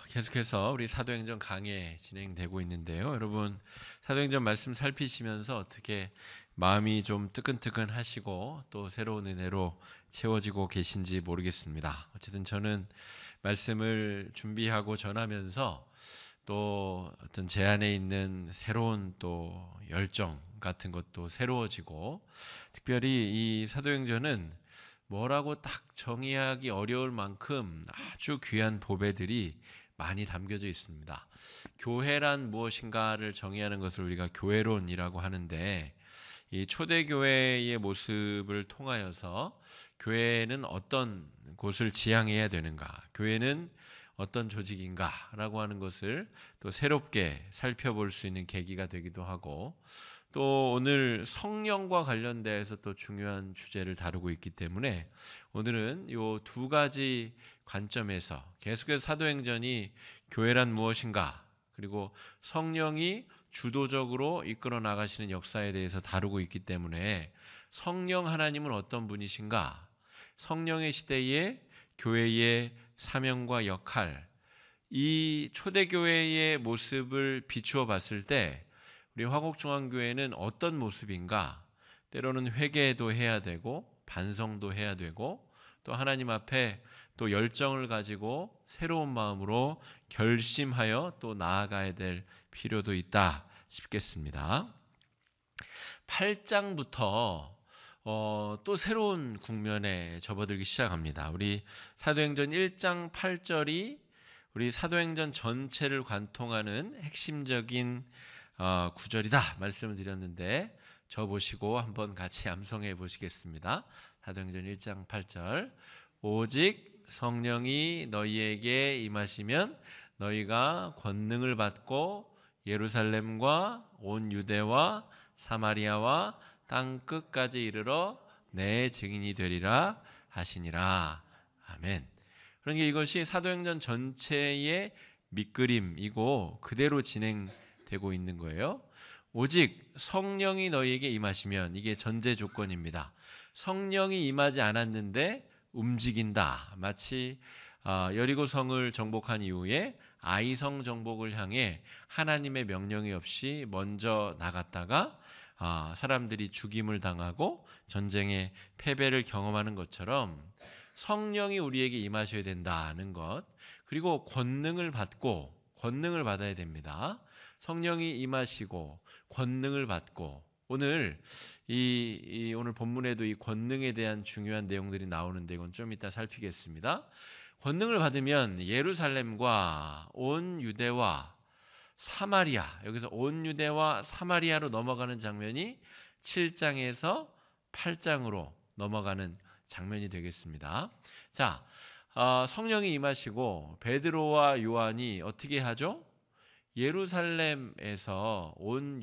계속해서 우리 사도행전 강해 진행되고 있는데요. 여러분 사도행전 말씀 살피시면서 어떻게 마음이 좀 뜨끈뜨끈하시고 또 새로운 은혜로 채워지고 계신지 모르겠습니다. 어쨌든 저는 말씀을 준비하고 전하면서 또 어떤 제 안에 있는 새로운 또 열정 같은 것도 새로워지고, 특별히 이 사도행전은 뭐라고 딱 정의하기 어려울 만큼 아주 귀한 보배들이 많이 담겨져 있습니다. 교회란 무엇인가를 정의하는 것을 우리가 교회론이라고 하는데, 이 초대교회의 모습을 통하여서 교회는 어떤 곳을 지향해야 되는가, 교회는 어떤 조직인가라고 하는 것을 또 새롭게 살펴볼 수 있는 계기가 되기도 하고, 또 오늘 성령과 관련돼서 또 중요한 주제를 다루고 있기 때문에 오늘은 이 두 가지 관점에서 계속해서 사도행전이 교회란 무엇인가, 그리고 성령이 주도적으로 이끌어 나가시는 역사에 대해서 다루고 있기 때문에 성령 하나님은 어떤 분이신가, 성령의 시대에 교회의 사명과 역할, 이 초대교회의 모습을 비추어 봤을 때 우리 화곡중앙교회는 어떤 모습인가, 때로는 회개도 해야 되고 반성도 해야 되고 또 하나님 앞에 또 열정을 가지고 새로운 마음으로 결심하여 또 나아가야 될 필요도 있다 싶겠습니다. 8장부터 또 새로운 국면에 접어들기 시작합니다. 우리 사도행전 1장 8절이 우리 사도행전 전체를 관통하는 핵심적인 구절이다 말씀을 드렸는데, 저 보시고 한번 같이 암송해 보시겠습니다. 사도행전 1장 8절. 오직 성령이 너희에게 임하시면 너희가 권능을 받고 예루살렘과 온 유대와 사마리아와 땅 끝까지 이르러 내 증인이 되리라 하시니라. 아멘. 그러니까 이것이 사도행전 전체의 밑그림이고 그대로 진행되고 있는 거예요. 오직 성령이 너희에게 임하시면, 이게 전제 조건입니다. 성령이 임하지 않았는데 움직인다. 마치 여리고성을 정복한 이후에 아이성 정복을 향해 하나님의 명령이 없이 먼저 나갔다가 사람들이 죽임을 당하고 전쟁의 패배를 경험하는 것처럼 성령이 우리에게 임하셔야 된다는 것, 그리고 권능을 받아야 됩니다. 성령이 임하시고 권능을 받고, 오늘 오늘 본문에도 이 권능에 대한 중요한 내용들이 나오는데 이건 좀 이따 살피겠습니다. 권능을 받으면 예루살렘과 온 유대와 사마리아, 여기서 온 유대와 사마리아로 넘어가는 장면이 7장에서 8장으로 넘어가는 장면이 되겠습니다. 자, 성령이 임하시고 베드로와 요한이 어떻게 하죠? 예루살렘에서 온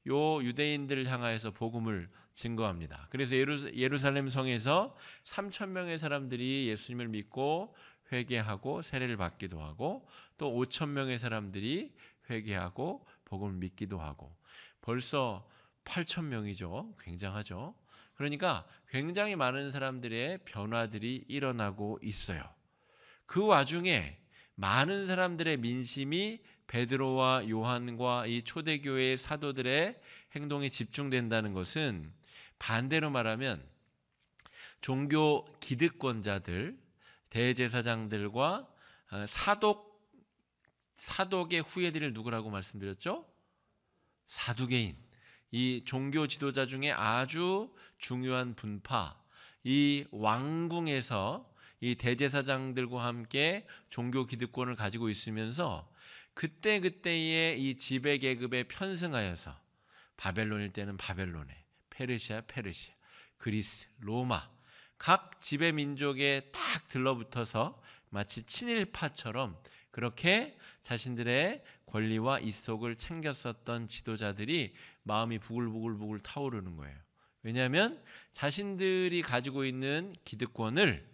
유대인들을 향하여서 복음을 증거합니다. 그래서 예루살렘 성에서 3,000명의 사람들이 예수님을 믿고 회개하고 세례를 받기도 하고, 또 5,000명의 사람들이 회개하고 복음을 믿기도 하고, 벌써 8,000명이죠. 굉장하죠. 그러니까 굉장히 많은 사람들의 변화들이 일어나고 있어요. 그 와중에 많은 사람들의 민심이 베드로와 요한과 이 초대교회의 사도들의 행동에 집중된다는 것은, 반대로 말하면 종교 기득권자들, 대제사장들과 사독의 후예들을 누구라고 말씀드렸죠? 사두개인. 이 종교 지도자 중에 아주 중요한 분파, 이 왕궁에서 이 대제사장들과 함께 종교 기득권을 가지고 있으면서 그때그때의 이 지배 계급에 편승하여서, 바벨론일 때는 바벨론에, 페르시아, 그리스, 로마, 각 지배 민족에 딱 들러붙어서 마치 친일파처럼 그렇게 자신들의 권리와 이속을 챙겼었던 지도자들이 마음이 부글부글 타오르는 거예요. 왜냐하면 자신들이 가지고 있는 기득권을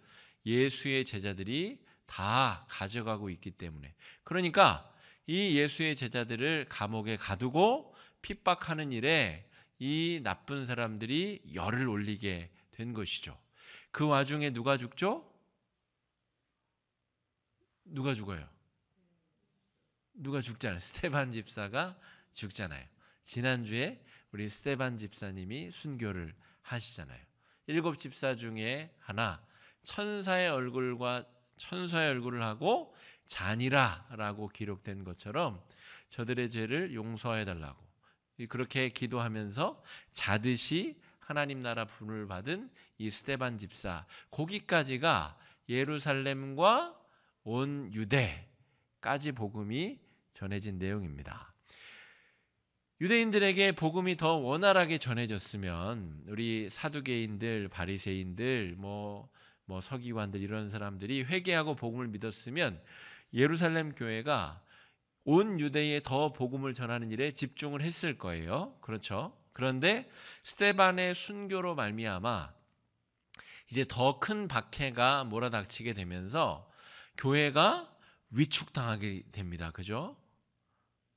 예수의 제자들이 다 가져가고 있기 때문에. 그러니까 이 예수의 제자들을 감옥에 가두고 핍박하는 일에 이 나쁜 사람들이 열을 올리게 된 것이죠. 그 와중에 누가 죽죠? 누가 죽어요? 누가 죽잖아요. 스테반 집사가 죽잖아요. 지난주에 우리 스테반 집사님이 순교를 하시잖아요. 7 집사 중에 하나, 천사의 얼굴을 하고 잔이라라고 기록된 것처럼 저들의 죄를 용서해 달라고 그렇게 기도하면서 자듯이 하나님 나라 분을 받은 이 스테반 집사, 거기까지가 예루살렘과 온 유대까지 복음이 전해진 내용입니다. 유대인들에게 복음이 더 원활하게 전해졌으면 우리 사두개인들, 바리새인들, 뭐 서기관들 이런 사람들이 회개하고 복음을 믿었으면 예루살렘 교회가 온 유대에 더 복음을 전하는 일에 집중을 했을 거예요. 그렇죠? 그런데 스데반의 순교로 말미암아 이제 더 큰 박해가 몰아닥치게 되면서 교회가 위축당하게 됩니다. 그죠?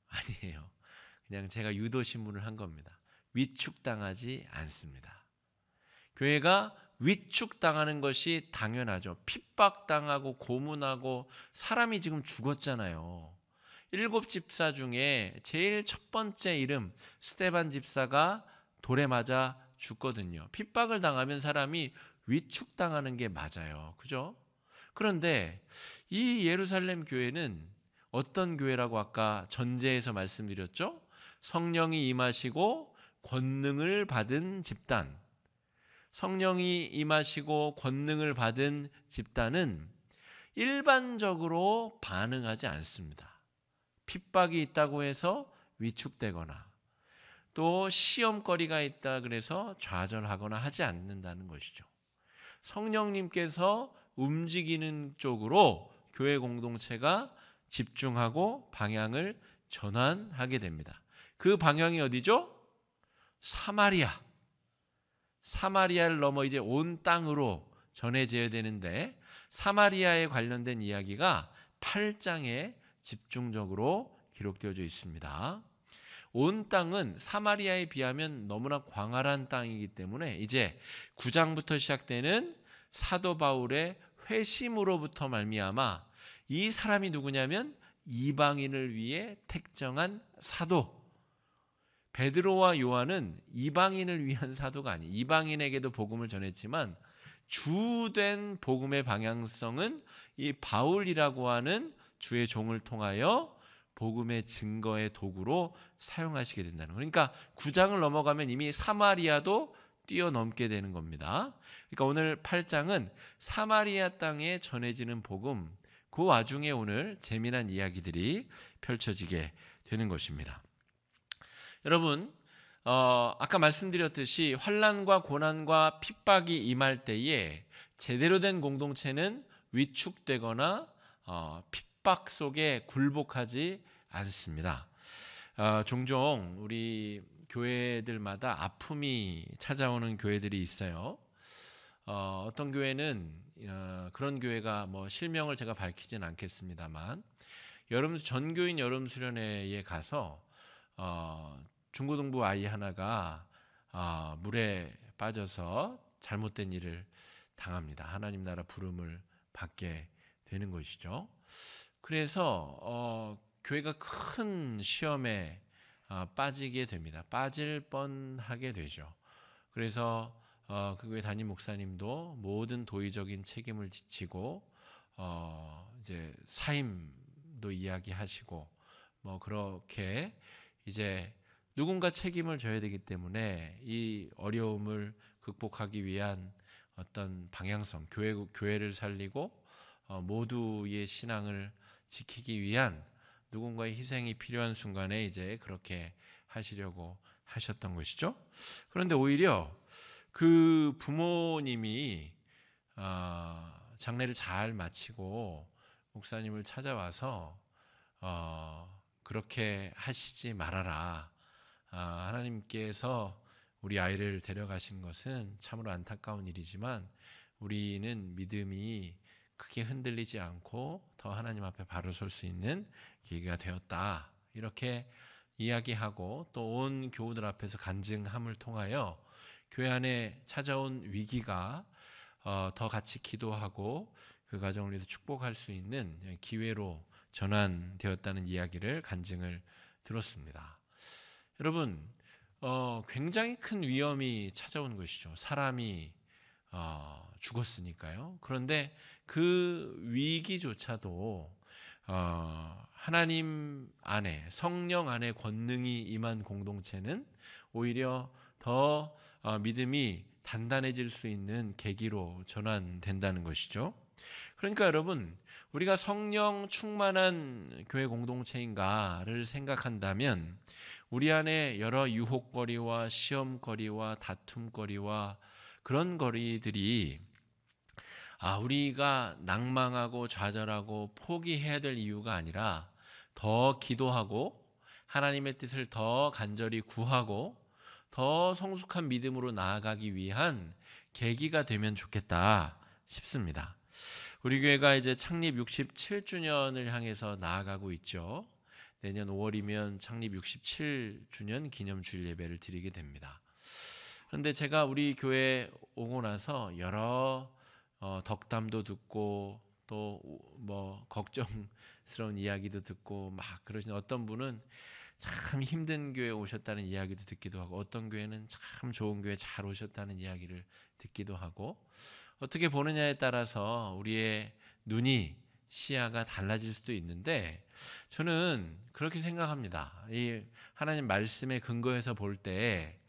아니에요. 그냥 제가 유도 신문을 한 겁니다. 위축당하지 않습니다. 교회가 위축당하는 것이 당연하죠. 핍박당하고 고문하고 사람이 지금 죽었잖아요. 7 집사 중에 제일 첫 번째 이름 스데반 집사가 돌에 맞아 죽거든요. 핍박을 당하면 사람이 위축당하는 게 맞아요. 그죠? 그런데 이 예루살렘 교회는 어떤 교회라고 아까 전제에서 말씀드렸죠? 성령이 임하시고 권능을 받은 집단. 성령이 임하시고 권능을 받은 집단은 일반적으로 반응하지 않습니다. 핍박이 있다고 해서 위축되거나 또 시험거리가 있다 그래서 좌절하거나 하지 않는다는 것이죠. 성령님께서 움직이는 쪽으로 교회 공동체가 집중하고 방향을 전환하게 됩니다. 그 방향이 어디죠? 사마리아를 넘어 이제 온 땅으로 전해져야 되는데 사마리아에 관련된 이야기가 8장에 집중적으로 기록되어져 있습니다. 온 땅은 사마리아에 비하면 너무나 광활한 땅이기 때문에 이제 9장부터 시작되는 사도 바울의 회심으로부터 말미암아 이 사람이 누구냐면 이방인을 위해 택정한 사도. 베드로와 요한은 이방인을 위한 사도가 아니에요. 이방인에게도 복음을 전했지만 주된 복음의 방향성은 이 바울이라고 하는 주의 종을 통하여 복음의 증거의 도구로 사용하시게 된다는 거예요. 그러니까 9장을 넘어가면 이미 사마리아도 뛰어넘게 되는 겁니다. 그러니까 오늘 8장은 사마리아 땅에 전해지는 복음, 그 와중에 오늘 재미난 이야기들이 펼쳐지게 되는 것입니다. 여러분, 아까 말씀드렸듯이 환난과 고난과 핍박이 임할 때에 제대로 된 공동체는 위축되거나 핍박 속에 굴복하지 않습니다. 종종 우리 교회들마다 아픔이 찾아오는 교회들이 있어요. 어떤 교회는 그런 교회가 실명을 제가 밝히진 않겠습니다만 전교인 여름 수련회에 가서 중고등부 아이 하나가 물에 빠져서 잘못된 일을 당합니다. 하나님 나라 부름을 받게 되는 것이죠. 그래서 교회가 큰 시험에 빠지게 됩니다. 빠질 뻔하게 되죠. 그래서 그 교회 담임 목사님도 모든 도의적인 책임을 지고 이제 사임도 이야기하시고 그렇게 이제 누군가 책임을 져야 되기 때문에 이 어려움을 극복하기 위한 어떤 방향성, 교회를 살리고 모두의 신앙을 지키기 위한 누군가의 희생이 필요한 순간에 이제 그렇게 하시려고 하셨던 것이죠. 그런데 오히려 그 부모님이 장례를 잘 마치고 목사님을 찾아와서 그렇게 하시지 말아라. 하나님께서 우리 아이를 데려가신 것은 참으로 안타까운 일이지만 우리는 믿음이 크게 흔들리지 않고 더 하나님 앞에 바로 설 수 있는 기회가 되었다. 이렇게 이야기하고 또 온 교우들 앞에서 간증함을 통하여 교회 안에 찾아온 위기가 더 같이 기도하고 그 가정을 위해서 축복할 수 있는 기회로 전환되었다는 이야기를 간증을 들었습니다. 여러분, 굉장히 큰 위험이 찾아온 것이죠. 사람이 죽었으니까요. 그런데 그 위기조차도 하나님 안에, 성령 안에 권능이 임한 공동체는 오히려 더 믿음이 단단해질 수 있는 계기로 전환된다는 것이죠. 그러니까 여러분, 우리가 성령 충만한 교회 공동체인가를 생각한다면 우리 안에 여러 유혹거리와 시험거리와 다툼거리와 그런 거리들이 우리가 낭망하고 좌절하고 포기해야 될 이유가 아니라 더 기도하고 하나님의 뜻을 더 간절히 구하고 더 성숙한 믿음으로 나아가기 위한 계기가 되면 좋겠다 싶습니다. 우리 교회가 이제 창립 67주년을 향해서 나아가고 있죠. 내년 5월이면 창립 67주년 기념 주일 예배를 드리게 됩니다. 그런데 제가 우리 교회 오고 나서 여러 덕담도 듣고 또 뭐 걱정스러운 이야기도 듣고 막 그러신 어떤 분은 참 힘든 교회 오셨다는 이야기도 듣기도 하고 어떤 교회는 참 좋은 교회 잘 오셨다는 이야기를 듣기도 하고 어떻게 보느냐에 따라서 우리의 눈이 시야가 달라질 수도 있는데 저는 그렇게 생각합니다. 이 하나님 말씀에 근거해서 볼 때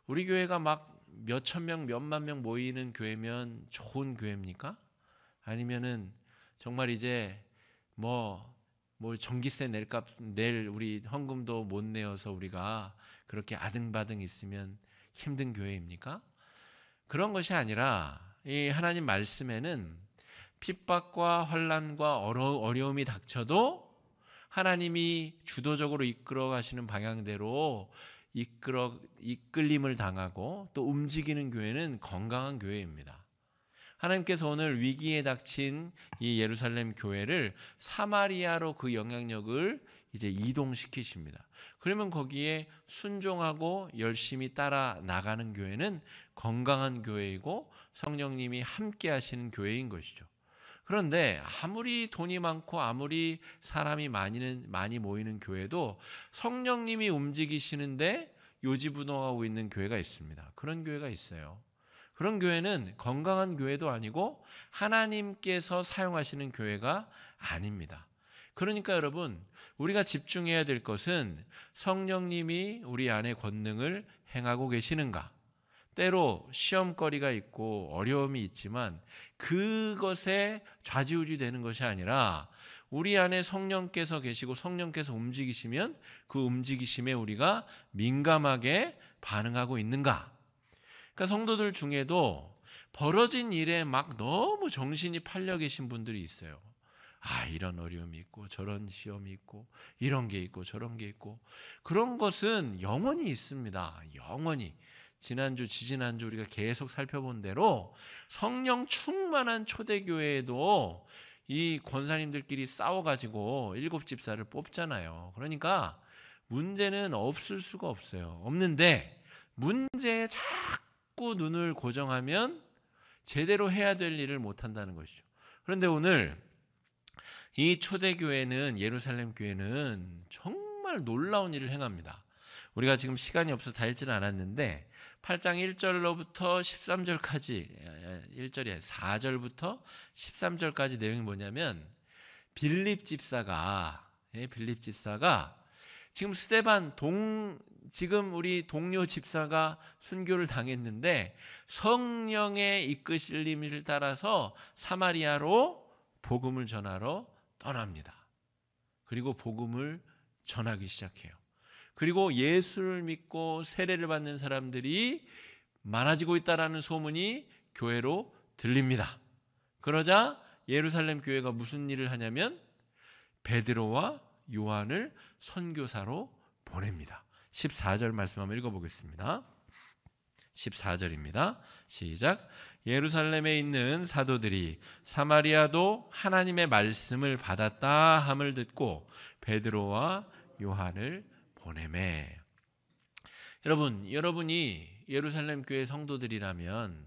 우리 교회가 막 몇천 명, 몇만 명 모이는 교회면 좋은 교회입니까? 아니면은 정말 이제 뭐 전기세 낼 우리 헌금도 못 내어서 우리가 그렇게 아등바등 있으면 힘든 교회입니까? 그런 것이 아니라 이 하나님 말씀에는 핍박과 환난과 어려움이 닥쳐도 하나님이 주도적으로 이끌어 가시는 방향대로 이끌림을 당하고 또 움직이는 교회는 건강한 교회입니다. 하나님께서 오늘 위기에 닥친 이 예루살렘 교회를 사마리아로 그 영향력을 이제 이동시키십니다. 그러면 거기에 순종하고 열심히 따라 나가는 교회는 건강한 교회이고 성령님이 함께 하시는 교회인 것이죠. 그런데 아무리 돈이 많고 아무리 사람이 많이 모이는 교회도 성령님이 움직이시는데 요지부동하고 있는 교회가 있습니다. 그런 교회가 있어요. 그런 교회는 건강한 교회도 아니고 하나님께서 사용하시는 교회가 아닙니다. 그러니까 여러분, 우리가 집중해야 될 것은 성령님이 우리 안에 권능을 행하고 계시는가? 때로 시험거리가 있고 어려움이 있지만 그것에 좌지우지 되는 것이 아니라 우리 안에 성령께서 계시고 성령께서 움직이시면 그 움직이심에 우리가 민감하게 반응하고 있는가? 그러니까 성도들 중에도 벌어진 일에 막 너무 정신이 팔려 계신 분들이 있어요. 이런 어려움이 있고 저런 시험이 있고 이런 게 있고 저런 게 있고 그런 것은 영원히 있습니다. 영원히. 지지난주 우리가 계속 살펴본 대로 성령 충만한 초대교회에도 이 권사님들끼리 싸워가지고 7집사를 뽑잖아요. 그러니까 문제는 없을 수가 없어요. 없는데 문제에 자꾸 눈을 고정하면 제대로 해야 될 일을 못한다는 것이죠. 그런데 오늘 이 초대교회는 예루살렘 교회는 정말 놀라운 일을 행합니다. 우리가 지금 시간이 없어서 다 읽지는 않았는데 8장 1절로부터 13절까지 1절이 4절부터 13절까지 내용이 뭐냐면 빌립 집사가 지금 지금 우리 동료 집사가 순교를 당했는데 성령의 이끄실림을 따라서 사마리아로 복음을 전하러 떠납니다. 그리고 복음을 전하기 시작해요. 그리고 예수를 믿고 세례를 받는 사람들이 많아지고 있다라는 소문이 교회로 들립니다. 그러자 예루살렘 교회가 무슨 일을 하냐면 베드로와 요한을 선교사로 보냅니다. 14절 말씀 한번 읽어보겠습니다. 14절입니다. 시작. 예루살렘에 있는 사도들이 사마리아도 하나님의 말씀을 받았다 함을 듣고 베드로와 요한을 보내매. 여러분이 예루살렘 교회 성도들이라면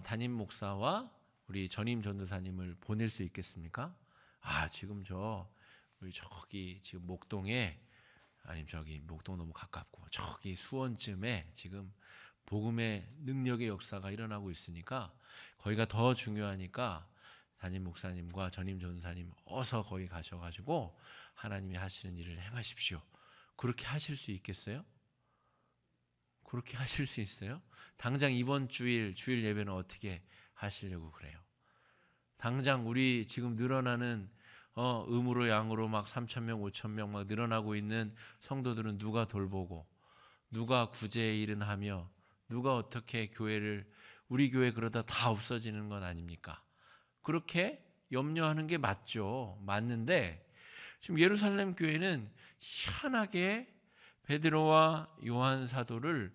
담임 목사와 우리 전임 전도사님을 보낼 수 있겠습니까? 지금 우리 저기 지금 목동에, 아니면 저기 목동 너무 가깝고 저기 수원쯤에 지금 복음의 능력의 역사가 일어나고 있으니까 거기가 더 중요하니까 담임 목사님과 전임 전도사님 어서 거기 가셔가지고 하나님이 하시는 일을 행하십시오. 그렇게 하실 수 있겠어요? 그렇게 하실 수 있어요? 당장 이번 주일 예배는 어떻게 하시려고 그래요? 당장 우리 지금 늘어나는 음으로 양으로 막 3,000명 5,000명 막 늘어나고 있는 성도들은 누가 돌보고, 누가 구제의 일은 하며, 누가 어떻게 교회를, 우리 교회 그러다 다 없어지는 건 아닙니까? 그렇게 염려하는 게 맞죠. 맞는데 지금 예루살렘 교회는 희한하게 베드로와 요한 사도를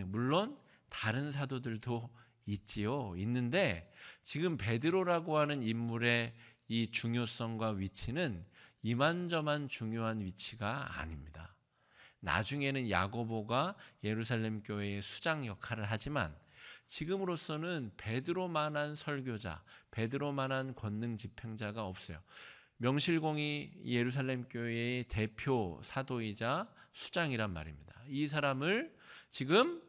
물론 다른 사도들도 있지요. 있는데 지금 베드로라고 하는 인물의 이 중요성과 위치는 이만저만 중요한 위치가 아닙니다. 나중에는 야고보가 예루살렘 교회의 수장 역할을 하지만 지금으로서는 베드로만한 설교자, 베드로만한 권능 집행자가 없어요. 명실공히 예루살렘 교회의 대표 사도이자 수장이란 말입니다. 이 사람을 지금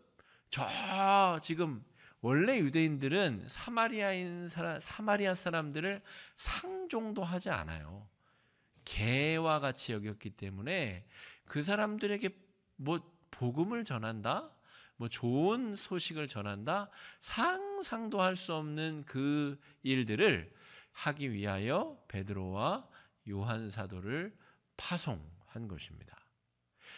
원래 유대인들은 사마리아 사람들을 상종도 하지 않아요. 개와 같이 여겼기 때문에 그 사람들에게 복음을 전한다, 좋은 소식을 전한다, 상상도 할 수 없는 그 일들을 하기 위하여 베드로와 요한 사도를 파송한 것입니다.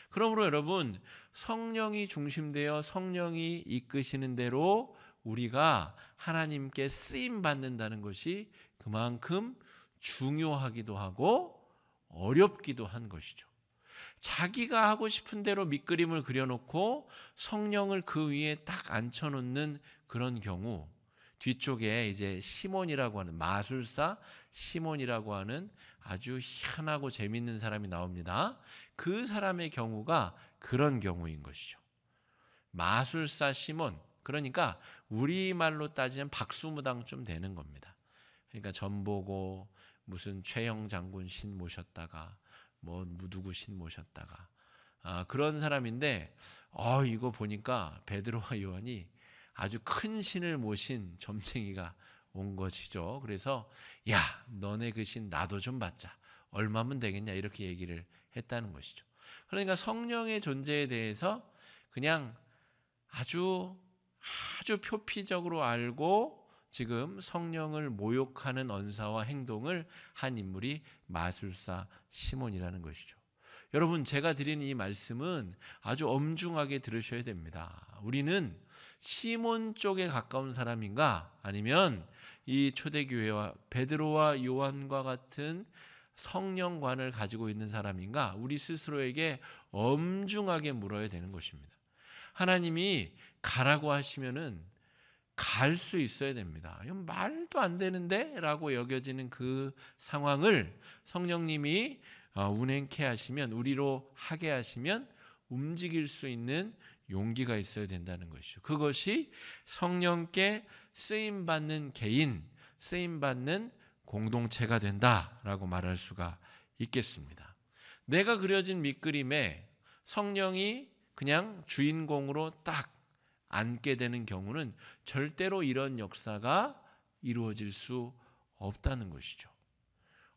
그러므로 여러분, 성령이 중심되어 성령이 이끄시는 대로 우리가 하나님께 쓰임 받는다는 것이 그만큼 중요하기도 하고 어렵기도 한 것이죠. 자기가 하고 싶은 대로 밑그림을 그려놓고 성령을 그 위에 딱 앉혀놓는 그런 경우, 뒤쪽에 이제 시몬이라고 하는, 마술사 시몬이라고 하는 아주 희한하고 재밌는 사람이 나옵니다. 그 사람의 경우가 그런 경우인 것이죠. 마술사 시몬, 그러니까 우리말로 따지면 박수무당쯤 되는 겁니다. 그러니까 전보고 무슨 최영 장군 신 모셨다가 누구 신 모셨다가 그런 사람인데 이거 보니까 베드로와 요한이 아주 큰 신을 모신 점쟁이가 온 것이죠. 그래서 야, 너네 그 신 나도 좀 받자. 얼마면 되겠냐, 이렇게 얘기를 했다는 것이죠. 그러니까 성령의 존재에 대해서 그냥 아주 표피적으로 알고 지금 성령을 모욕하는 언사와 행동을 한 인물이 마술사 시몬이라는 것이죠. 여러분, 제가 드리는 이 말씀은 아주 엄중하게 들으셔야 됩니다. 우리는 시몬 쪽에 가까운 사람인가, 아니면 이 초대교회와 베드로와 요한과 같은 성령관을 가지고 있는 사람인가, 우리 스스로에게 엄중하게 물어야 되는 것입니다. 하나님이 가라고 하시면은 갈 수 있어야 됩니다. 이건 말도 안 되는데? 라고 여겨지는 그 상황을 성령님이 운행케 하시면, 우리로 하게 하시면 움직일 수 있는 용기가 있어야 된다는 것이죠. 그것이 성령께 쓰임받는 개인, 쓰임받는 공동체가 된다라고 말할 수가 있겠습니다. 내가 그려진 밑그림에 성령이 그냥 주인공으로 딱 앉게 되는 경우는 절대로 이런 역사가 이루어질 수 없다는 것이죠.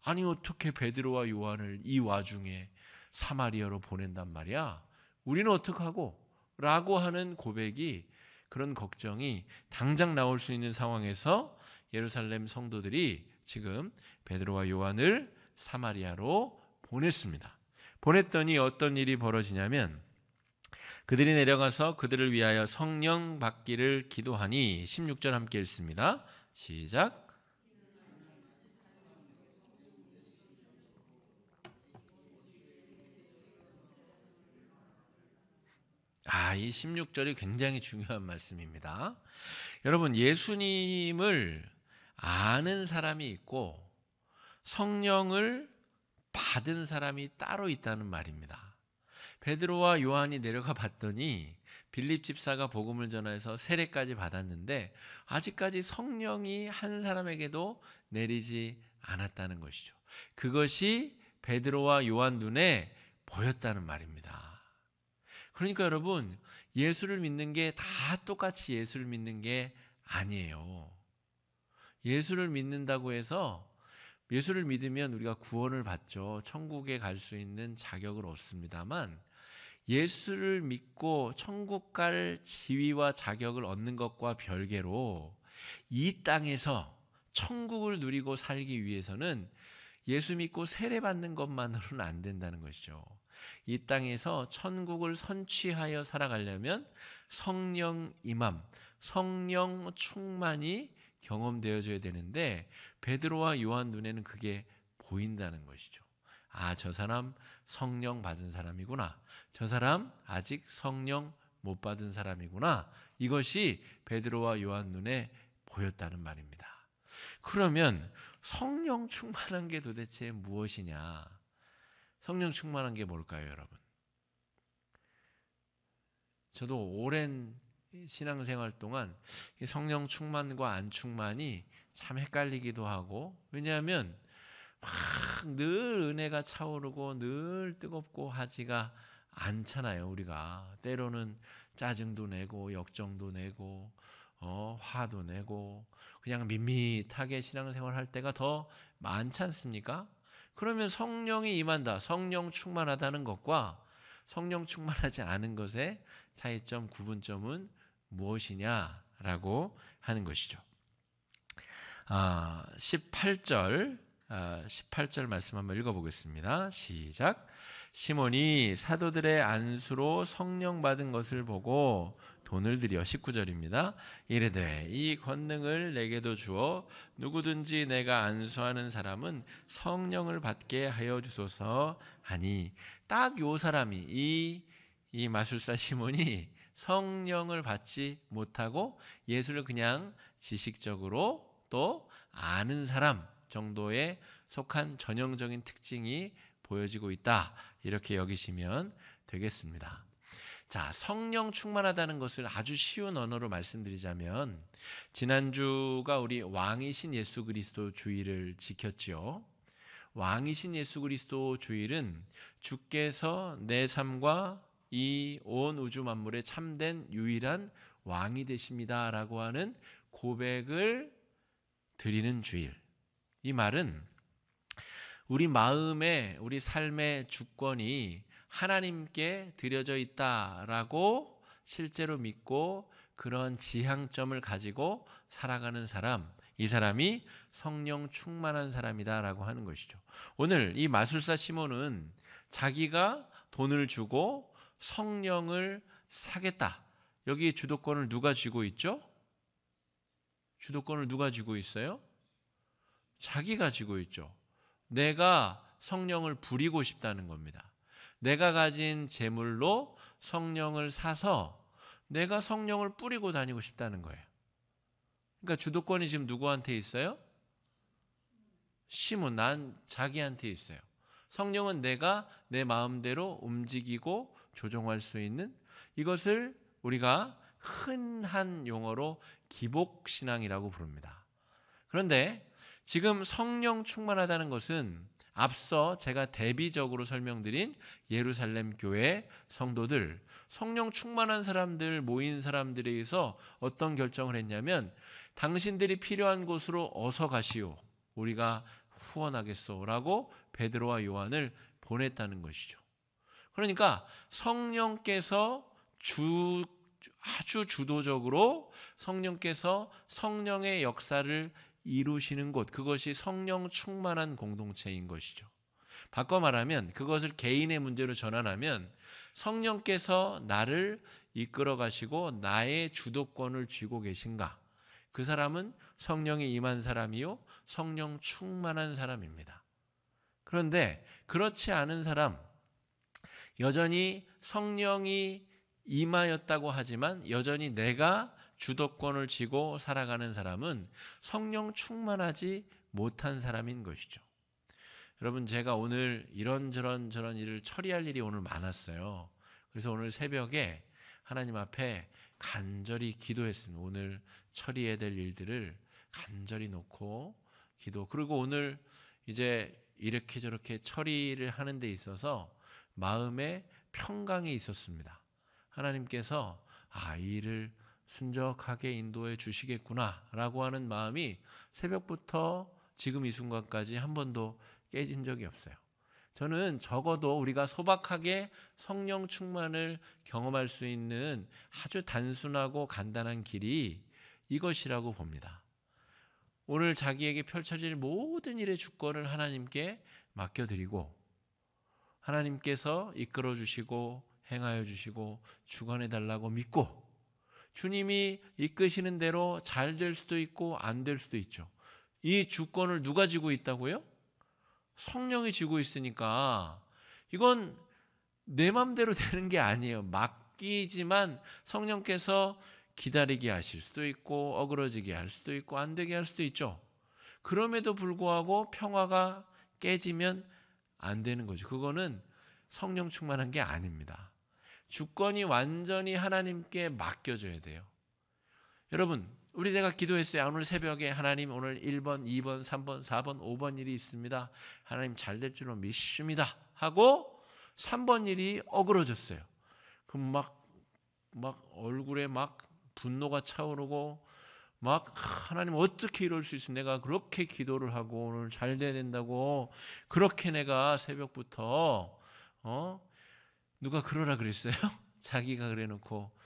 아니, 어떻게 베드로와 요한을 이 와중에 사마리아로 보낸단 말이야? 우리는 어떡하고? 라고 하는 고백이, 그런 걱정이 당장 나올 수 있는 상황에서 예루살렘 성도들이 지금 베드로와 요한을 사마리아로 보냈습니다. 보냈더니 어떤 일이 벌어지냐면, 그들이 내려가서 그들을 위하여 성령 받기를 기도하니, 16절 함께 읽습니다. 시작. 이 16절이 굉장히 중요한 말씀입니다. 여러분, 예수님을 아는 사람이 있고 성령을 받은 사람이 따로 있다는 말입니다. 베드로와 요한이 내려가 봤더니 빌립 집사가 복음을 전해서 세례까지 받았는데 아직까지 성령이 한 사람에게도 내리지 않았다는 것이죠. 그것이 베드로와 요한 눈에 보였다는 말입니다. 그러니까 여러분, 예수를 믿는 게 다 똑같이 예수를 믿는 게 아니에요. 예수를 믿는다고 해서 예수를 믿으면 우리가 구원을 받죠. 천국에 갈 수 있는 자격을 얻습니다만 예수를 믿고 천국 갈 지위와 자격을 얻는 것과 별개로 이 땅에서 천국을 누리고 살기 위해서는 예수 믿고 세례받는 것만으로는 안 된다는 것이죠. 이 땅에서 천국을 선취하여 살아가려면 성령 임함, 성령 충만이 경험되어져야 되는데 베드로와 요한 눈에는 그게 보인다는 것이죠. 아, 저 사람 성령 받은 사람이구나. 저 사람 아직 성령 못 받은 사람이구나. 이것이 베드로와 요한 눈에 보였다는 말입니다. 그러면 성령 충만한 게 도대체 무엇이냐? 성령 충만한 게 뭘까요, 여러분? 저도 오랜 신앙생활 동안 성령 충만과 안 충만이 참 헷갈리기도 하고, 왜냐하면 막 늘 은혜가 차오르고 늘 뜨겁고 하지가 않잖아요. 우리가 때로는 짜증도 내고 역정도 내고 화도 내고 그냥 밋밋하게 신앙생활 할 때가 더 많지 않습니까? 그러면 성령이 임한다, 성령 충만하다는 것과 성령 충만하지 않은 것의 차이점, 구분점은 무엇이냐라고 하는 것이죠. 18절 말씀 한번 읽어보겠습니다. 시작. 시몬이 사도들의 안수로 성령 받은 것을 보고 돈을 들여 19절입니다. 이르되 이 권능을 내게도 주어 누구든지 내가 안수하는 사람은 성령을 받게 하여 주소서 하니, 딱 요 사람이 이 마술사 시몬이 성령을 받지 못하고 예수를 그냥 지식적으로 또 아는 사람 정도에 속한 전형적인 특징이 보여지고 있다, 이렇게 여기시면 되겠습니다. 자, 성령 충만하다는 것을 아주 쉬운 언어로 말씀드리자면, 지난주가 우리 왕이신 예수 그리스도 주일을 지켰지요. 왕이신 예수 그리스도 주일은 주께서 내 삶과 이 온 우주 만물의 참된 유일한 왕이 되십니다 라고 하는 고백을 드리는 주일. 이 말은 우리 마음의, 우리 삶의 주권이 하나님께 드려져 있다라고 실제로 믿고 그런 지향점을 가지고 살아가는 사람, 이 사람이 성령 충만한 사람이다라고 하는 것이죠. 오늘 이 마술사 시몬은 자기가 돈을 주고 성령을 사겠다. 여기 주도권을 누가 쥐고 있죠? 주도권을 누가 쥐고 있어요? 자기가 쥐고 있죠. 내가 성령을 부리고 싶다는 겁니다. 내가 가진 재물로 성령을 사서 내가 성령을 뿌리고 다니고 싶다는 거예요. 그러니까 주도권이 지금 누구한테 있어요? 시몬, 난 자기한테 있어요. 성령은 내가 내 마음대로 움직이고 조종할 수 있는, 이것을 우리가 흔한 용어로 기복신앙이라고 부릅니다. 그런데 지금 성령 충만하다는 것은 앞서 제가 대비적으로 설명드린 예루살렘 교회 성도들, 성령 충만한 사람들, 모인 사람들에 의해서 어떤 결정을 했냐면, 당신들이 필요한 곳으로 어서 가시오, 우리가 후원하겠소라고 베드로와 요한을 보냈다는 것이죠. 그러니까 성령께서 아주 주도적으로 성령께서 성령의 역사를 이루시는 곳, 그것이 성령 충만한 공동체인 것이죠. 바꿔 말하면, 그것을 개인의 문제로 전환하면, 성령께서 나를 이끌어 가시고 나의 주도권을 쥐고 계신가? 그 사람은 성령이 임한 사람이요, 성령 충만한 사람입니다. 그런데 그렇지 않은 사람, 여전히 성령이 임하였다고 하지만 여전히 내가 주도권을 쥐고 살아가는 사람은 성령 충만하지 못한 사람인 것이죠. 여러분, 제가 오늘 이런저런 일을 처리할 일이 오늘 많았어요. 그래서 오늘 새벽에 하나님 앞에 간절히 기도했습니다. 오늘 처리해야 될 일들을 간절히 놓고 기도. 그리고 오늘 이제 이렇게 저렇게 처리를 하는 데 있어서 마음에 평강이 있었습니다. 하나님께서 이 일을 순적하게 인도해 주시겠구나라고 하는 마음이 새벽부터 지금 이 순간까지 한 번도 깨진 적이 없어요. 저는 적어도 우리가 소박하게 성령 충만을 경험할 수 있는 아주 단순하고 간단한 길이 이것이라고 봅니다. 오늘 자기에게 펼쳐질 모든 일의 주권을 하나님께 맡겨드리고 하나님께서 이끌어 주시고 행하여 주시고 주관해 달라고 믿고 주님이 이끄시는 대로 잘 될 수도 있고 안 될 수도 있죠. 이 주권을 누가 쥐고 있다고요? 성령이 쥐고 있으니까 이건 내 맘대로 되는 게 아니에요. 맡기지만 성령께서 기다리게 하실 수도 있고 어그러지게 할 수도 있고 안 되게 할 수도 있죠. 그럼에도 불구하고 평화가 깨지면 안 되는 거죠. 그거는 성령 충만한 게 아닙니다. 주권이 완전히 하나님께 맡겨져야 돼요. 여러분, 우리 내가 기도했어요. 오늘 새벽에 하나님 오늘 1번, 2번, 3번, 4번, 5번 일이 있습니다. 하나님 잘 될 줄로 믿습니다. 하고 3번 일이 어그러졌어요. 그럼 막 얼굴에 막 분노가 차오르고 막 하나님 어떻게 이럴 수 있어? 내가 그렇게 기도를 하고 오늘 잘 돼야 된다고 그렇게 내가 새벽부터 누가 그러라 그랬어요? 자기가 그래놓고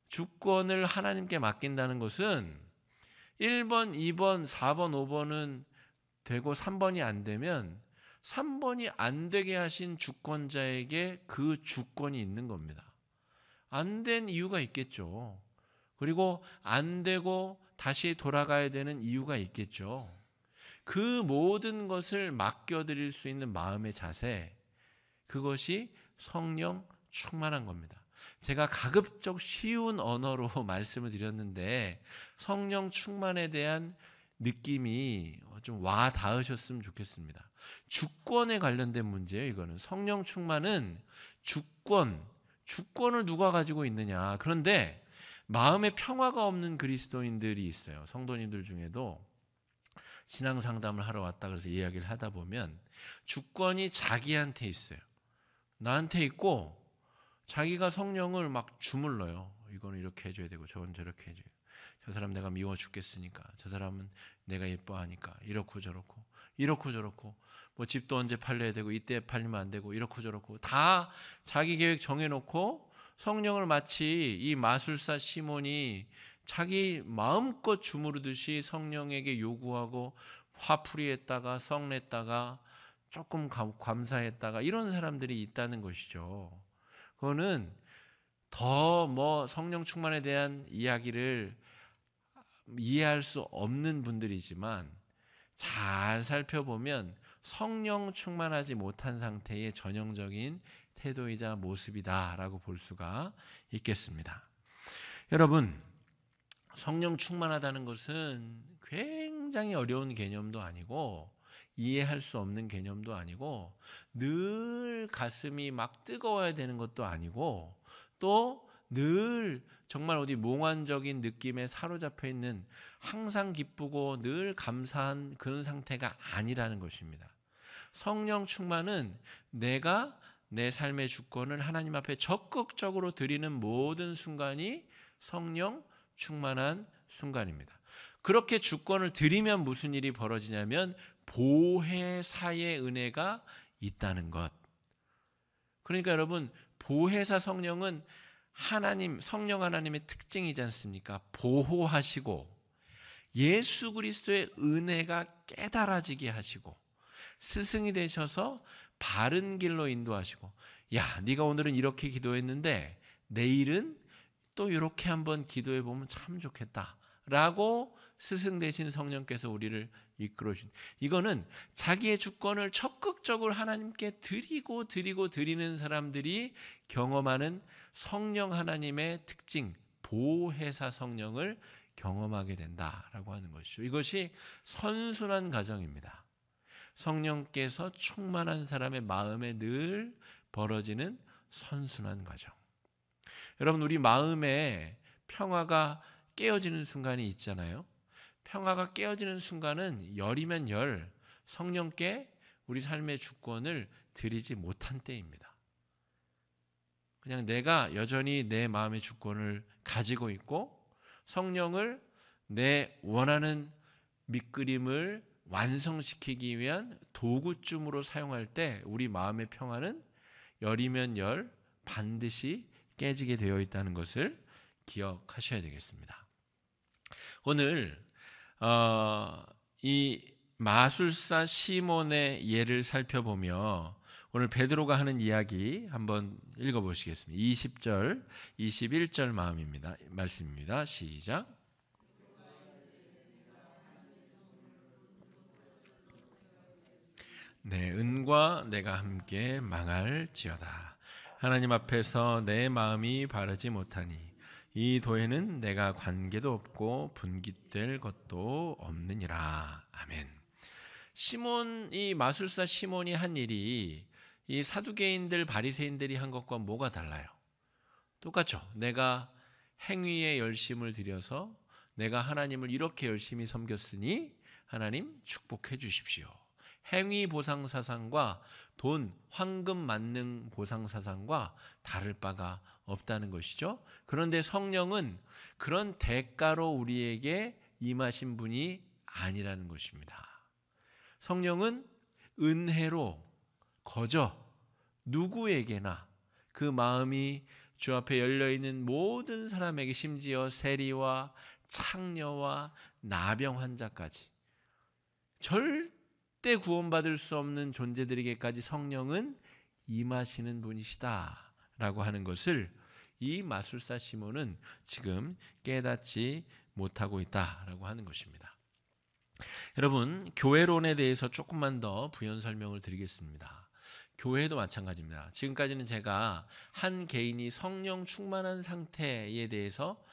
주권을 하나님께 맡긴다는 것은 1번, 2번, 4번, 5번은 되고 3번이 안 되면 3번이 안 되게 하신 주권자에게 그 주권이 있는 겁니다. 안 된 이유가 있겠죠. 그리고 안 되고 다시 돌아가야 되는 이유가 있겠죠. 그 모든 것을 맡겨드릴 수 있는 마음의 자세, 그것이 성령 충만한 겁니다. 제가 가급적 쉬운 언어로 말씀을 드렸는데 성령 충만에 대한 느낌이 좀 와 닿으셨으면 좋겠습니다. 주권에 관련된 문제예요. 이거는 성령 충만은 주권을 누가 가지고 있느냐. 그런데 마음에 평화가 없는 그리스도인들이 있어요. 성도님들 중에도 신앙 상담을 하러 왔다 그래서 이야기를 하다 보면 주권이 자기한테 있어요. 나한테 있고 자기가 성령을 막 주물러요. 이거는 이렇게 해줘야 되고 저건 저렇게 해줘야 되고 저 사람 내가 미워 죽겠으니까 저 사람은 내가 예뻐하니까 이렇고 저렇고 뭐 집도 언제 팔려야 되고 이때 팔리면 안 되고 이렇고 저렇고 다 자기 계획 정해놓고 성령을 마치 이 마술사 시몬이 자기 마음껏 주무르듯이 성령에게 요구하고 화풀이했다가 성냈다가 조금 감사했다가 이런 사람들이 있다는 것이죠. 그거는 더 성령 충만에 대한 이야기를 이해할 수 없는 분들이지만 잘 살펴보면 성령 충만하지 못한 상태의 전형적인 태도이자 모습이다라고 볼 수가 있겠습니다. 여러분, 성령 충만하다는 것은 굉장히 어려운 개념도 아니고 이해할 수 없는 개념도 아니고 늘 가슴이 막 뜨거워야 되는 것도 아니고 또 늘 정말 어디 몽환적인 느낌에 사로잡혀 있는 항상 기쁘고 늘 감사한 그런 상태가 아니라는 것입니다. 성령 충만은 내가 내 삶의 주권을 하나님 앞에 적극적으로 드리는 모든 순간이 성령 충만한 순간입니다. 그렇게 주권을 드리면 무슨 일이 벌어지냐면 보혜사의 은혜가 있다는 것. 그러니까 여러분, 보혜사 성령은 성령 하나님의 특징이지 않습니까? 보호하시고 예수 그리스도의 은혜가 깨달아지게 하시고 스승이 되셔서 바른 길로 인도하시고 야, 네가 오늘은 이렇게 기도했는데 내일은 또 이렇게 한번 기도해 보면 참 좋겠다 라고 스승 되신 성령께서 우리를 이끌어 주신, 이거는 자기의 주권을 적극적으로 하나님께 드리는 사람들이 경험하는 성령 하나님의 특징, 보혜사 성령을 경험하게 된다라고 하는 것이죠. 이것이 선순환 과정입니다. 성령께서 충만한 사람의 마음에 늘 벌어지는 선순환 과정. 여러분, 우리 마음에 평화가 깨어지는 순간이 있잖아요. 평화가 깨어지는 순간은 열이면 열, 성령께 우리 삶의 주권을 드리지 못한 때입니다. 그냥 내가 여전히 내 마음의 주권을 가지고 있고 성령을 내 원하는 밑그림을 완성시키기 위한 도구쯤으로 사용할 때 우리 마음의 평화는 열이면 열 반드시 깨지게 되어 있다는 것을 기억하셔야 되겠습니다. 오늘 이 마술사 시몬의 예를 살펴보며 오늘 베드로가 하는 이야기 한번 읽어보시겠습니다. 20절, 21절 말씀입니다. 시작. 내 은과 내가 함께 망할지어다. 하나님 앞에서 내 마음이 바르지 못하니 이 도에는 내가 관계도 없고 분깃될 것도 없느니라. 아멘. 이 마술사 시몬이 한 일이 이 사두개인들 바리새인들이 한 것과 뭐가 달라요? 똑같죠. 내가 행위에 열심을 들여서 내가 하나님을 이렇게 열심히 섬겼으니 하나님 축복해 주십시오. 행위 보상 사상과 돈, 황금 만능 보상 사상과 다를 바가 없다는 것이죠. 그런데 성령은 그런 대가로 우리에게 임하신 분이 아니라는 것입니다. 성령은 은혜로 거저 누구에게나 그 마음이 주 앞에 열려있는 모든 사람에게, 심지어 세리와 창녀와 나병 환자까지 절대 구원받을 수 없는 존재들에게까지 성령은 임하시는 분이시다라고 하는 것을 이 마술사 시몬은 지금 깨닫지 못하고 있다라고 하는 것입니다. 여러분, 교회론에 대해서 조금만 더 부연 설명을 드리겠습니다. 교회도 마찬가지입니다. 지금까지는 제가 한 개인이 성령 충만한 상태에 대해서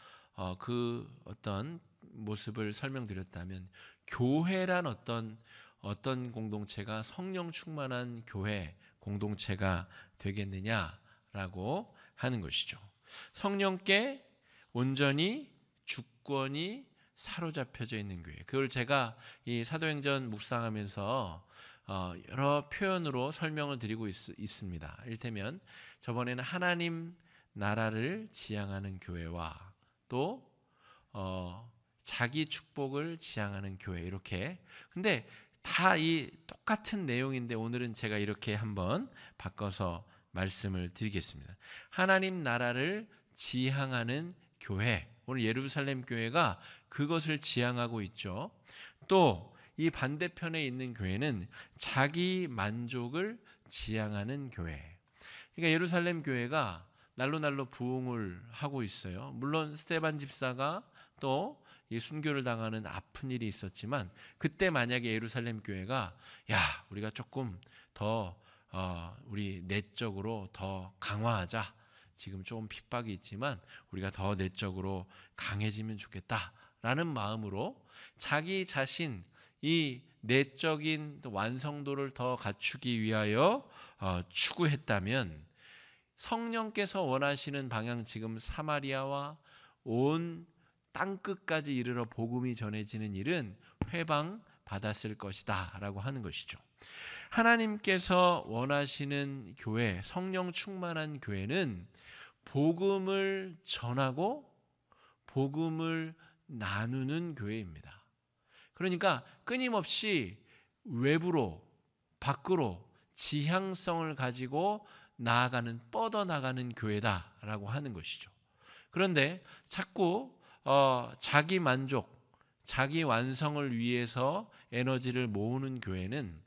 그 어떤 모습을 설명드렸다면, 교회란 어떤 공동체가 성령 충만한 교회 공동체가 되겠느냐라고 하는 것이죠. 성령께 온전히 주권이 사로잡혀져 있는 교회. 그걸 제가 이 사도행전 묵상하면서 여러 표현으로 설명을 드리고 있습니다. 이를테면 저번에는 하나님 나라를 지향하는 교회와 또 자기 축복을 지향하는 교회, 이렇게. 근데 다 이 똑같은 내용인데 오늘은 제가 이렇게 한번 바꿔서 말씀을 드리겠습니다. 하나님 나라를 지향하는 교회, 오늘 예루살렘 교회가 그것을 지향하고 있죠. 또 이 반대편에 있는 교회는 자기 만족을 지향하는 교회. 그러니까 예루살렘 교회가 날로 부흥을 하고 있어요. 물론 스데반 집사가 또 이 순교를 당하는 아픈 일이 있었지만, 그때 만약에 예루살렘 교회가 우리가 조금 더 우리 내적으로 더 강화하자, 지금 조금 핍박이 있지만 우리가 더 내적으로 강해지면 좋겠다라는 마음으로 자기 자신 이 내적인 완성도를 더 갖추기 위하여 추구했다면, 성령께서 원하시는 방향, 지금 사마리아와 온 땅끝까지 이르러 복음이 전해지는 일은 회방받았을 것이다 라고 하는 것이죠. 하나님께서 원하시는 교회, 성령 충만한 교회는 복음을 전하고 복음을 나누는 교회입니다. 그러니까 끊임없이 외부로, 밖으로 지향성을 가지고 뻗어나가는 교회다라고 하는 것이죠. 그런데 자꾸 자기 만족, 자기 완성을 위해서 에너지를 모으는 교회는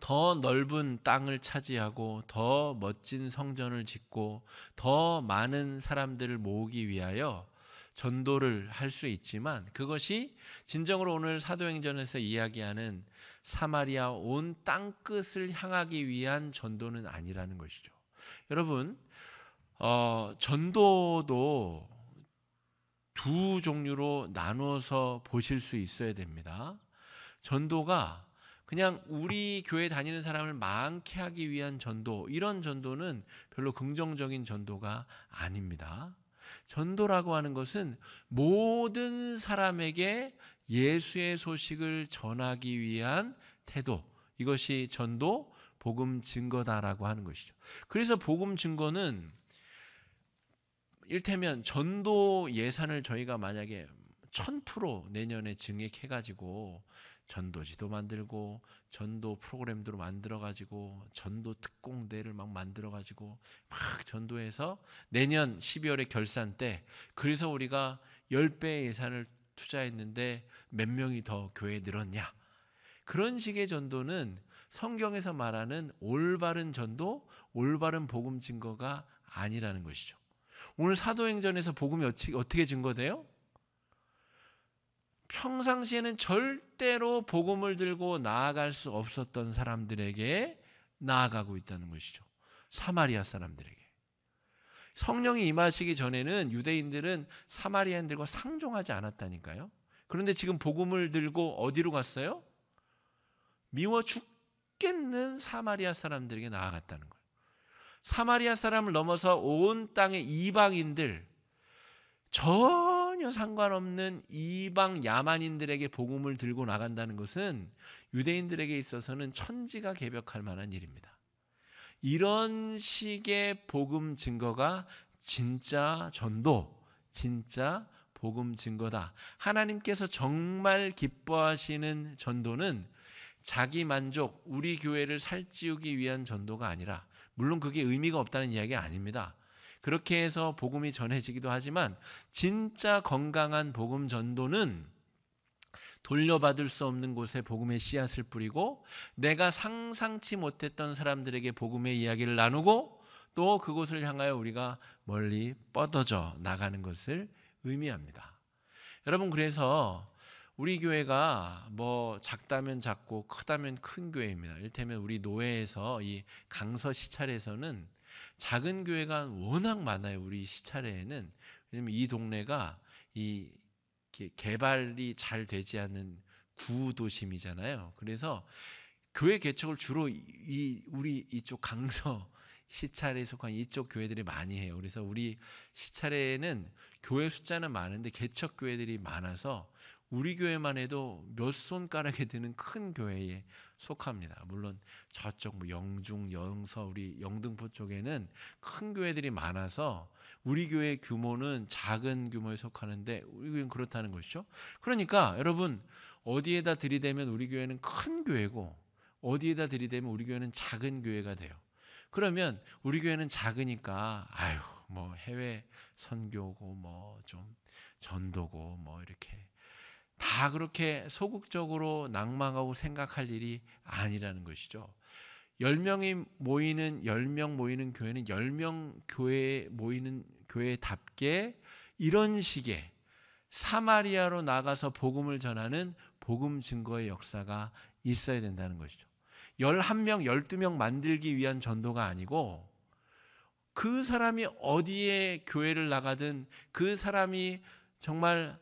더 넓은 땅을 차지하고 더 멋진 성전을 짓고 더 많은 사람들을 모으기 위하여 전도를 할 수 있지만, 그것이 진정으로 오늘 사도행전에서 이야기하는 사마리아 온 땅끝을 향하기 위한 전도는 아니라는 것이죠. 여러분, 전도도 두 종류로 나누어서 보실 수 있어야 됩니다. 전도가 그냥 우리 교회 다니는 사람을 많게 하기 위한 전도, 이런 전도는 별로 긍정적인 전도가 아닙니다. 전도라고 하는 것은 모든 사람에게 예수의 소식을 전하기 위한 태도, 이것이 전도, 복음 증거다라고 하는 것이죠. 그래서 복음 증거는 일테면 전도 예산을 저희가 만약에 1000% 내년에 증액해가지고 전도지도 만들고 전도 프로그램도 만들어가지고 전도 특공대를 막 만들어가지고 막 전도해서 내년 12월에 결산 때, 그래서 우리가 10배의 예산을 투자했는데 몇 명이 더 교회에 늘었냐, 그런 식의 전도는 성경에서 말하는 올바른 전도, 올바른 복음 증거가 아니라는 것이죠. 오늘 사도행전에서 복음이 어떻게 증거돼요? 평상시에는 절대로 복음을 들고 나아갈 수 없었던 사람들에게 나아가고 있다는 것이죠. 사마리아 사람들에게. 성령이 임하시기 전에는 유대인들은 사마리아인들과 상종하지 않았다니까요. 그런데 지금 복음을 들고 어디로 갔어요? 미워 죽겠는 사마리아 사람들에게 나아갔다는 거예요. 사마리아 사람을 넘어서 온 땅의 이방인들, 전혀 상관없는 이방 야만인들에게 복음을 들고 나간다는 것은 유대인들에게 있어서는 천지가 개벽할 만한 일입니다. 이런 식의 복음 증거가 진짜 전도, 진짜 복음 증거다. 하나님께서 정말 기뻐하시는 전도는 자기 만족, 우리 교회를 살찌우기 위한 전도가 아니라, 물론 그게 의미가 없다는 이야기가 아닙니다. 그렇게 해서 복음이 전해지기도 하지만 진짜 건강한 복음 전도는 돌려받을 수 없는 곳에 복음의 씨앗을 뿌리고 내가 상상치 못했던 사람들에게 복음의 이야기를 나누고 또 그곳을 향하여 우리가 멀리 뻗어져 나가는 것을 의미합니다. 여러분, 그래서 우리 교회가 뭐 작다면 작고 크다면 큰 교회입니다. 이를테면 우리 노회에서 이 강서 시찰에서는 작은 교회가 워낙 많아요. 우리 시찰에는. 왜냐면 이 동네가 이 개발이 잘 되지 않는 구도심이잖아요. 그래서 교회 개척을 주로 우리 이쪽 강서 시찰에 속한 이쪽 교회들이 많이 해요. 그래서 우리 시찰에는 교회 숫자는 많은데 개척 교회들이 많아서 우리 교회만 해도 몇 손가락에 드는 큰 교회에 속합니다. 물론 저쪽 뭐 영중, 영서, 우리 영등포 쪽에는 큰 교회들이 많아서 우리 교회 규모는 작은 규모에 속하는데 우리 교회는 그렇다는 것이죠. 그러니까 여러분, 어디에다 들이대면 우리 교회는 큰 교회고 어디에다 들이대면 우리 교회는 작은 교회가 돼요. 그러면 우리 교회는 작으니까 뭐 해외 선교고 뭐 좀 전도고 뭐 이렇게 다 그렇게 소극적으로 낭망하고 생각할 일이 아니라는 것이죠. 10명 모이는 교회는 10명 교회에 모이는 교회답게 이런 식의 사마리아로 나가서 복음을 전하는 복음 증거의 역사가 있어야 된다는 것이죠. 11명, 12명 만들기 위한 전도가 아니고 그 사람이 어디에 교회를 나가든 그 사람이 정말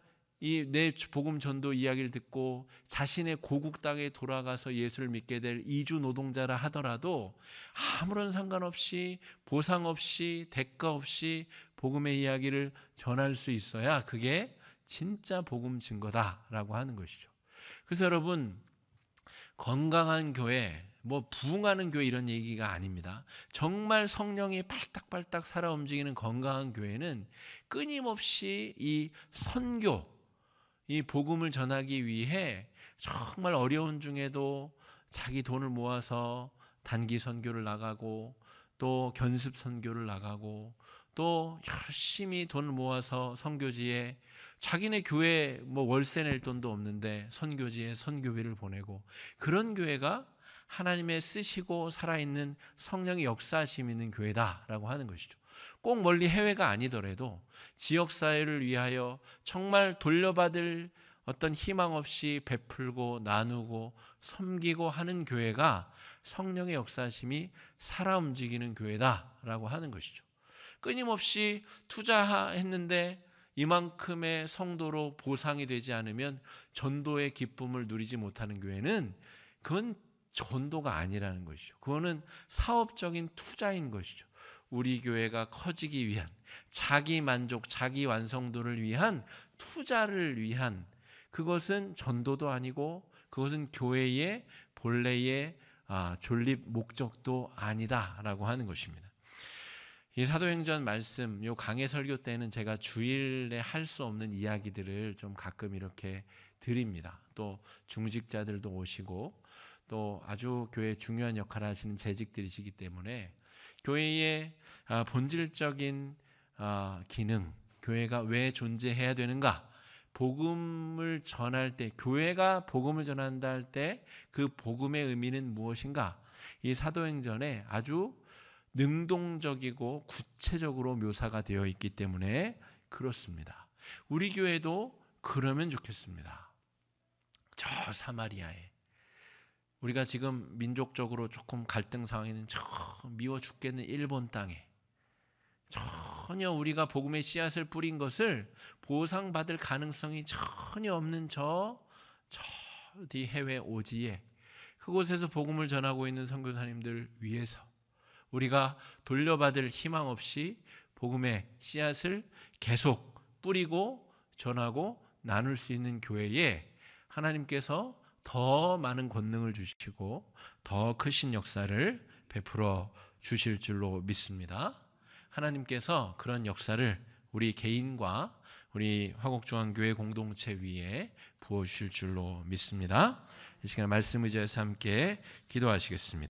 이 내 복음 전도 이야기를 듣고 자신의 고국 땅에 돌아가서 예수를 믿게 될 이주 노동자라 하더라도 아무런 상관없이 보상 없이 대가 없이 복음의 이야기를 전할 수 있어야 그게 진짜 복음 증거다라고 하는 것이죠. 그래서 여러분, 건강한 교회, 뭐 부흥하는 교회 이런 얘기가 아닙니다. 정말 성령이 발딱발딱 살아 움직이는 건강한 교회는 끊임없이 이 선교, 이 복음을 전하기 위해 정말 어려운 중에도 자기 돈을 모아서 단기 선교를 나가고 또 견습 선교를 나가고 또 열심히 돈을 모아서 선교지에 자기네 교회 뭐 월세 낼 돈도 없는데 선교지에 선교비를 보내고, 그런 교회가 하나님의 쓰시고 살아있는 성령의 역사하심 있는 교회다라고 하는 것이죠. 꼭 멀리 해외가 아니더라도 지역사회를 위하여 정말 돌려받을 어떤 희망 없이 베풀고 나누고 섬기고 하는 교회가 성령의 역사심이 살아 움직이는 교회다라고 하는 것이죠. 끊임없이 투자했는데 이만큼의 성도로 보상이 되지 않으면 전도의 기쁨을 누리지 못하는 교회는 그건 전도가 아니라는 것이죠. 그거는 사업적인 투자인 것이죠. 우리 교회가 커지기 위한, 자기 만족, 자기 완성도를 위한 투자를 위한, 그것은 전도도 아니고 그것은 교회의 본래의 존립 목적도 아니다라고 하는 것입니다. 이 사도행전 말씀, 요 강해 설교 때는 제가 주일에 할 수 없는 이야기들을 좀 가끔 이렇게 드립니다. 또 중직자들도 오시고 또 아주 교회 중요한 역할을 하시는 재직들이시기 때문에 교회의 본질적인 기능, 교회가 왜 존재해야 되는가, 복음을 전할 때, 교회가 복음을 전한다 할 때 그 복음의 의미는 무엇인가, 이 사도행전에 아주 능동적이고 구체적으로 묘사가 되어 있기 때문에 그렇습니다. 우리 교회도 그러면 좋겠습니다. 저 사마리아에, 우리가 지금 민족적으로 조금 갈등 상황에 있는 저 미워 죽겠는 일본 땅에 전혀 우리가 복음의 씨앗을 뿌린 것을 보상받을 가능성이 전혀 없는 저 뒤 해외 오지에, 그곳에서 복음을 전하고 있는 선교사님들 위해서 우리가 돌려받을 희망 없이 복음의 씨앗을 계속 뿌리고 전하고 나눌 수 있는 교회에 하나님께서 더 많은 권능을 주시고 더 크신 역사를 베풀어 주실 줄로 믿습니다. 하나님께서 그런 역사를 우리 개인과 우리 화곡중앙교회 공동체 위에 부어주실 줄로 믿습니다. 이 시간 말씀 의지해서 함께 기도하시겠습니다.